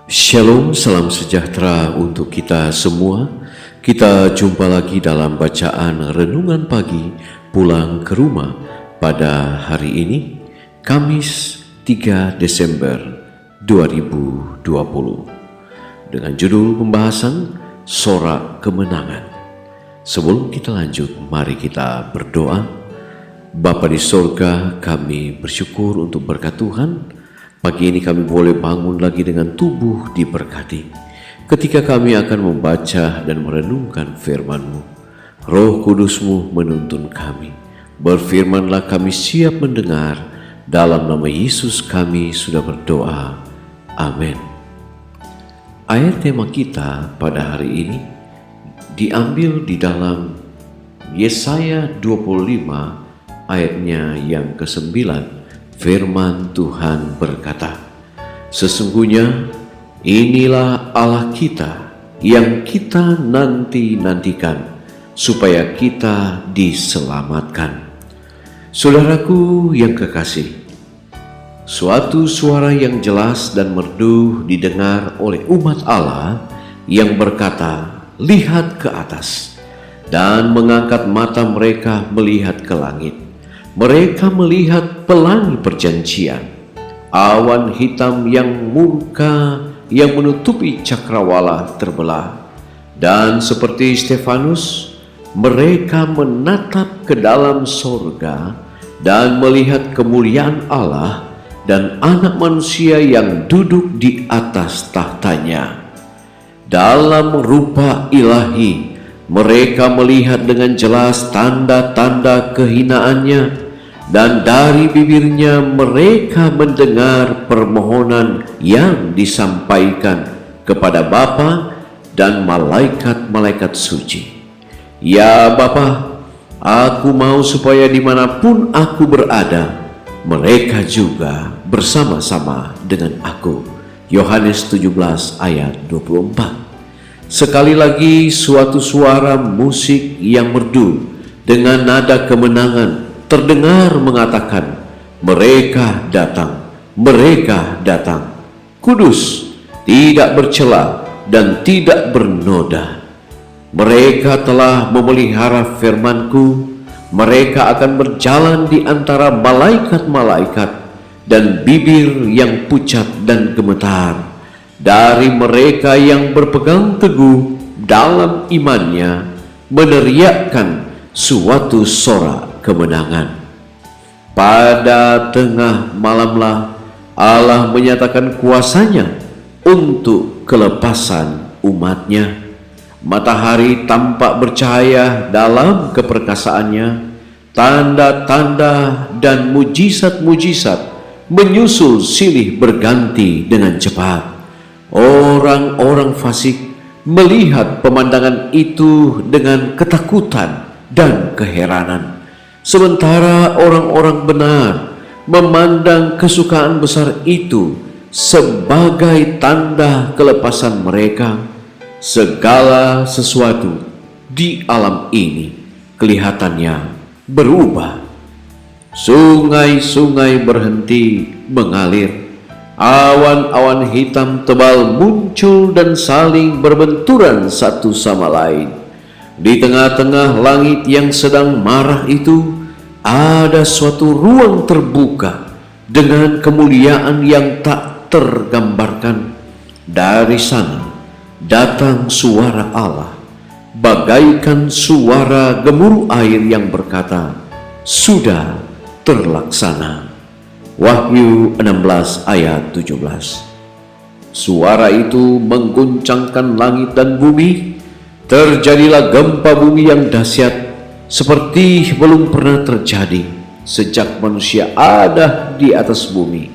Shalom, salam sejahtera untuk kita semua. Kita jumpa lagi dalam bacaan renungan pagi pulang ke rumah pada hari ini, Kamis 3 Desember 2020, dengan judul pembahasan Sorak Kemenangan. Sebelum kita lanjut, mari kita berdoa. Bapa di sorga, kami bersyukur untuk berkat Tuhan. Pagi ini kami boleh bangun lagi dengan tubuh diberkati. Ketika kami akan membaca dan merenungkan firman-Mu, Roh Kudus-Mu menuntun kami. Berfirmanlah, kami siap mendengar. Dalam nama Yesus kami sudah berdoa. Amin. Ayat tema kita pada hari ini diambil di dalam Yesaya 25 ayatnya yang ke-9. Firman Tuhan berkata, sesungguhnya inilah Allah kita yang kita nanti-nantikan supaya kita diselamatkan. Saudaraku yang kekasih, suatu suara yang jelas dan merdu didengar oleh umat Allah yang berkata, lihat ke atas, dan mengangkat mata mereka melihat ke langit. Mereka melihat pelangi perjanjian, awan hitam yang murka yang menutupi cakrawala terbelah. Dan seperti Stefanus, mereka menatap ke dalam sorga dan melihat kemuliaan Allah dan anak manusia yang duduk di atas tahtanya. Dalam rupa ilahi, mereka melihat dengan jelas tanda-tanda kehinaannya, dan dari bibirnya mereka mendengar permohonan yang disampaikan kepada Bapa dan malaikat-malaikat suci. Ya Bapa, aku mau supaya dimanapun aku berada, mereka juga bersama-sama dengan aku. Yohanes 17 ayat 24. Sekali lagi suatu suara musik yang merdu dengan nada kemenangan terdengar mengatakan, mereka datang, mereka datang. Kudus, tidak bercela dan tidak bernoda. Mereka telah memelihara firman-Ku. Mereka akan berjalan di antara malaikat-malaikat dan bibir yang pucat dan gemetar. Dari mereka yang berpegang teguh dalam imannya, meneriakkan suatu sorak kemenangan. Pada tengah malamlah Allah menyatakan kuasanya untuk kelepasan umatnya. Matahari tampak bercahaya dalam keperkasaannya. Tanda-tanda dan mujizat-mujizat menyusul silih berganti dengan cepat. Orang-orang fasik melihat pemandangan itu dengan ketakutan dan keheranan, sementara orang-orang benar memandang kesukaan besar itu sebagai tanda kelepasan mereka. Segala sesuatu di alam ini kelihatannya berubah. Sungai-sungai berhenti mengalir. Awan-awan hitam tebal muncul dan saling berbenturan satu sama lain. Di tengah-tengah langit yang sedang marah itu, ada suatu ruang terbuka dengan kemuliaan yang tak tergambarkan. Dari sana datang suara Allah, bagaikan suara gemuruh air yang berkata, sudah terlaksana. Wahyu 16 ayat 17. Suara itu mengguncangkan langit dan bumi. Terjadilah gempa bumi yang dahsyat seperti belum pernah terjadi sejak manusia ada di atas bumi.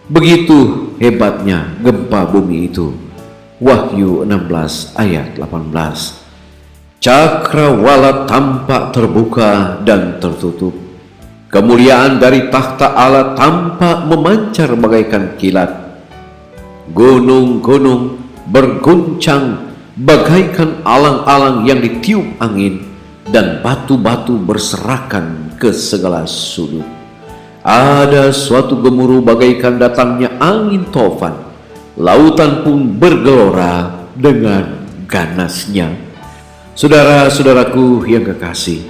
Begitu hebatnya gempa bumi itu. Wahyu 16 ayat 18. Cakrawala tampak terbuka dan tertutup. Kemuliaan dari takhta Allah tampak memancar bagaikan kilat. Gunung-gunung berguncang bagaikan alang-alang yang ditiup angin, dan batu-batu berserakan ke segala sudut. Ada suatu gemuruh bagaikan datangnya angin tofan, lautan pun bergelora dengan ganasnya. Saudara-saudaraku yang kekasih,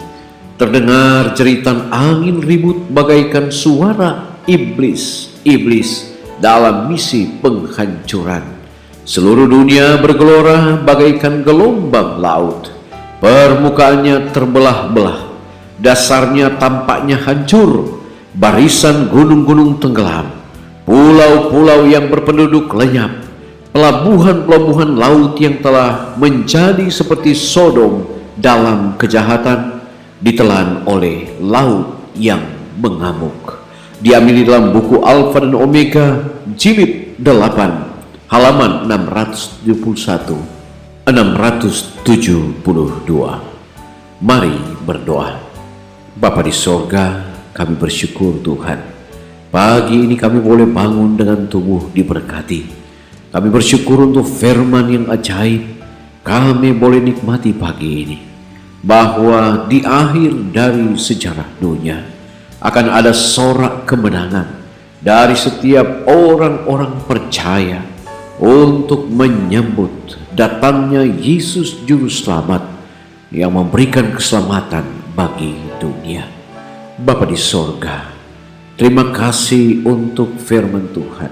terdengar jeritan angin ribut bagaikan suara iblis dalam misi penghancuran. Seluruh dunia bergelora bagaikan gelombang laut. Permukaannya terbelah-belah, dasarnya tampaknya hancur, barisan gunung-gunung tenggelam, pulau-pulau yang berpenduduk lenyap, pelabuhan-pelabuhan laut yang telah menjadi seperti Sodom dalam kejahatan ditelan oleh laut yang mengamuk. Diambil di dalam buku Alfa dan Omega jilid 8 halaman 672. Mari berdoa. Bapa di sorga, kami bersyukur Tuhan, pagi ini kami boleh bangun dengan tubuh diberkati. Kami bersyukur untuk firman yang ajaib. Kami boleh nikmati pagi ini, bahwa di akhir dari sejarah dunia akan ada sorak kemenangan dari setiap orang-orang percaya untuk menyambut datangnya Yesus Juru Selamat yang memberikan keselamatan bagi dunia. Bapa di sorga, terima kasih untuk firman Tuhan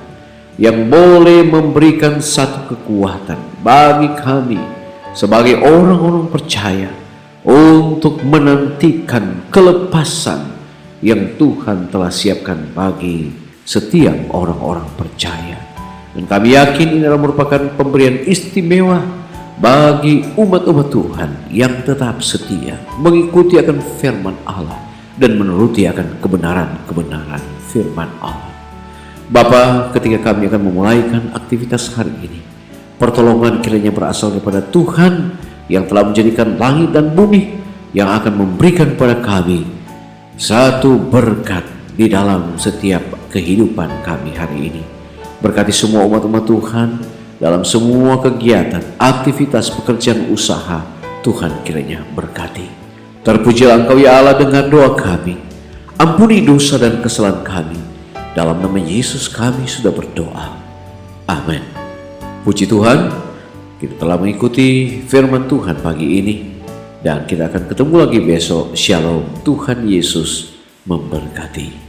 yang boleh memberikan satu kekuatan bagi kami sebagai orang-orang percaya untuk menantikan kelepasan yang Tuhan telah siapkan bagi setiap orang-orang percaya. Dan kami yakin ini adalah merupakan pemberian istimewa bagi umat-umat Tuhan yang tetap setia mengikuti akan firman Allah dan menuruti akan kebenaran-kebenaran firman Allah. Bapa, ketika kami akan memulaikan aktivitas hari ini, pertolongan kiranya berasal daripada Tuhan yang telah menjadikan langit dan bumi, yang akan memberikan kepada kami satu berkat di dalam setiap kehidupan kami hari ini. Berkati semua umat-umat Tuhan dalam semua kegiatan, aktivitas, pekerjaan, usaha. Tuhan kiranya berkati. Terpujilah Engkau ya Allah, dengar doa kami. Ampuni dosa dan kesalahan kami. Dalam nama Yesus kami sudah berdoa. Amin. Puji Tuhan, kita telah mengikuti firman Tuhan pagi ini, dan kita akan ketemu lagi besok. Shalom, Tuhan Yesus memberkati.